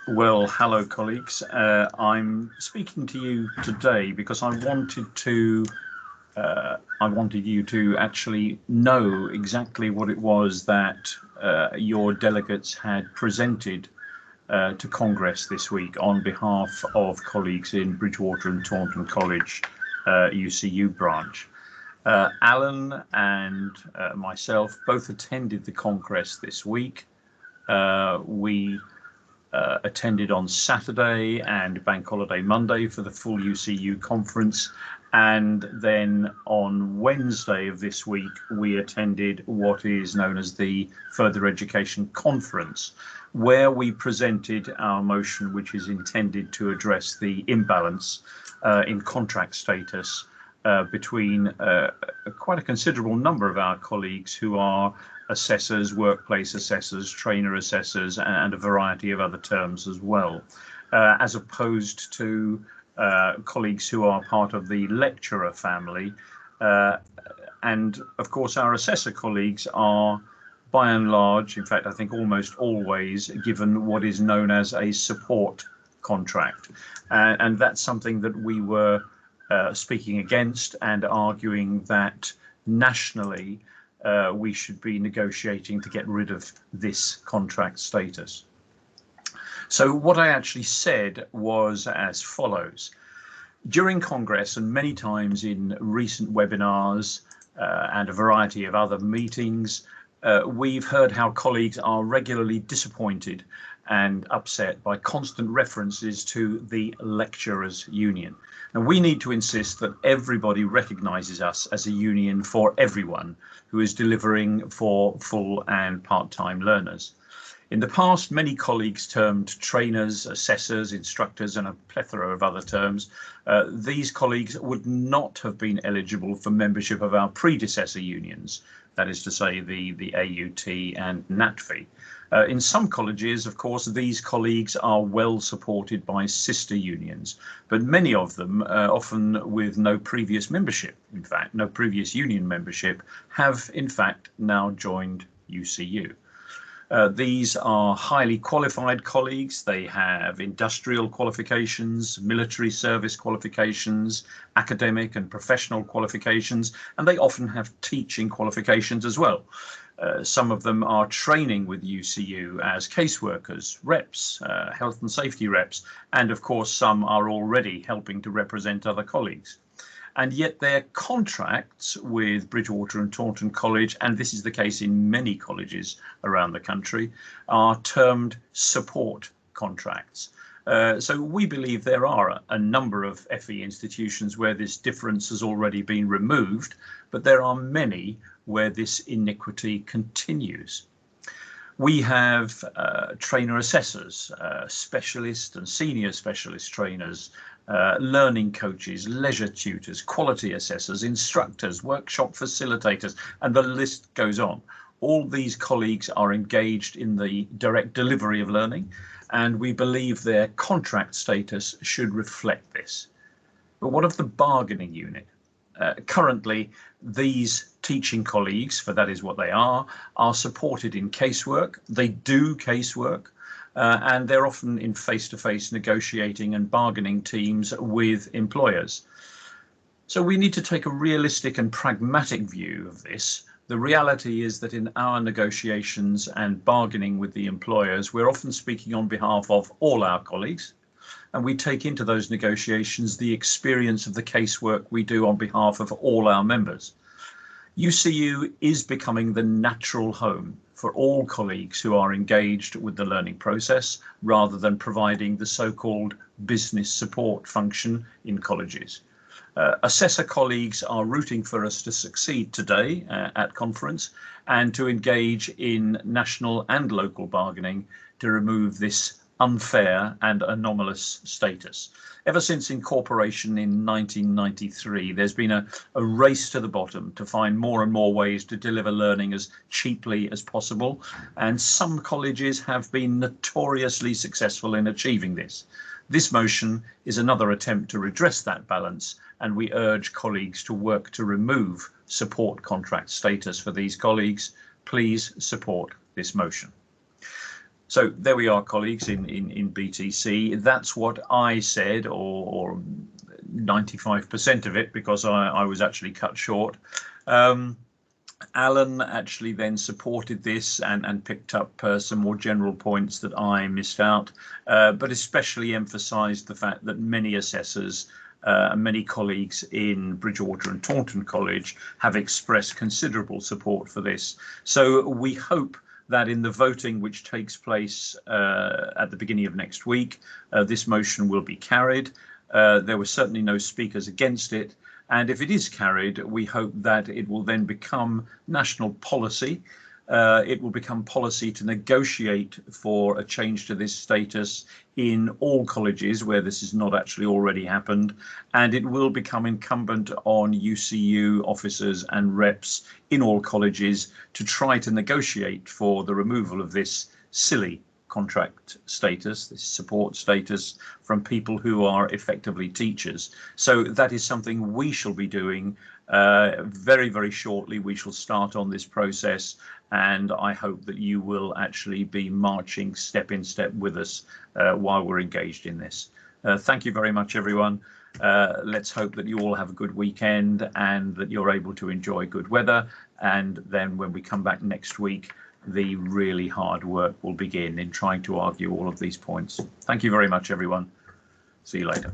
Well, hello, colleagues. I'm speaking to you today because I wanted you to actually know exactly what it was that your delegates had presented to Congress this week on behalf of colleagues in Bridgewater and Taunton College UCU branch. Alan and myself both attended the Congress this week. We attended on Saturday and Bank Holiday Monday for the full UCU conference. And then on Wednesday of this week, we attended what is known as the Further Education Conference, where we presented our motion, which is intended to address the imbalance in contract status between quite a considerable number of our colleagues who are assessors, workplace assessors, trainer assessors, and a variety of other terms as well, as opposed to colleagues who are part of the lecturer family. And of course, our assessor colleagues are, by and large, in fact, I think almost always given what is known as a support contract. And that's something that we were speaking against and arguing that nationally we should be negotiating to get rid of this contract status. So what I actually said was as follows. During Congress and many times in recent webinars and a variety of other meetings, we've heard how colleagues are regularly disappointed and upset by constant references to the lecturers' union. And we need to insist that everybody recognises us as a union for everyone who is delivering for full and part-time learners. In the past, many colleagues termed trainers, assessors, instructors, and a plethora of other terms. These colleagues would not have been eligible for membership of our predecessor unions, that is to say the AUT and NATFE. In some colleges, of course, these colleagues are well supported by sister unions, but many of them, often with no previous membership, in fact, no previous union membership, have in fact now joined UCU. These are highly qualified colleagues. They have industrial qualifications, military service qualifications, academic and professional qualifications, and they often have teaching qualifications as well. Some of them are training with UCU as caseworkers, reps, health and safety reps, and of course some are already helping to represent other colleagues. And yet their contracts with Bridgewater and Taunton College, and this is the case in many colleges around the country, are termed support contracts. So we believe there are a number of FE institutions where this difference has already been removed, but there are many where this iniquity continues. We have trainer assessors, specialist and senior specialist trainers, learning coaches, leisure tutors, quality assessors, instructors, workshop facilitators, and the list goes on. All these colleagues are engaged in the direct delivery of learning, and we believe their contract status should reflect this. But what of the bargaining unit? Currently, these teaching colleagues, for that is what they are supported in casework. They do casework, and they're often in face-to-face negotiating and bargaining teams with employers. So we need to take a realistic and pragmatic view of this. The reality is that in our negotiations and bargaining with the employers, we're often speaking on behalf of all our colleagues, and we take into those negotiations the experience of the casework we do on behalf of all our members. UCU is becoming the natural home for all colleagues who are engaged with the learning process, rather than providing the so-called business support function in colleges. Assessor colleagues are rooting for us to succeed today at conference and to engage in national and local bargaining to remove this unfair and anomalous status. Ever since incorporation in 1993, there's been a race to the bottom to find more and more ways to deliver learning as cheaply as possible, and some colleges have been notoriously successful in achieving this. This motion is another attempt to redress that balance, and we urge colleagues to work to remove support contract status for these colleagues. Please support this motion. So there we are, colleagues, in BTC. That's what I said, or 95% of it, because I was actually cut short. Alan actually then supported this and picked up some more general points that I missed out, but especially emphasised the fact that many assessors and many colleagues in Bridgewater and Taunton College have expressed considerable support for this. So we hope that in the voting which takes place at the beginning of next week, this motion will be carried. There were certainly no speakers against it. And if it is carried, we hope that it will then become national policy. It will become policy to negotiate for a change to this status in all colleges where this has not actually already happened. And it will become incumbent on UCU officers and reps in all colleges to try to negotiate for the removal of this silly contract status, this support status from people who are effectively teachers. So that is something we shall be doing very, very shortly. We shall start on this process, and I hope that you will actually be marching step in step with us while we're engaged in this. Thank you very much, everyone. Let's hope that you all have a good weekend and that you're able to enjoy good weather. And then when we come back next week, the really hard work will begin in trying to argue all of these points. Thank you very much, everyone. See you later.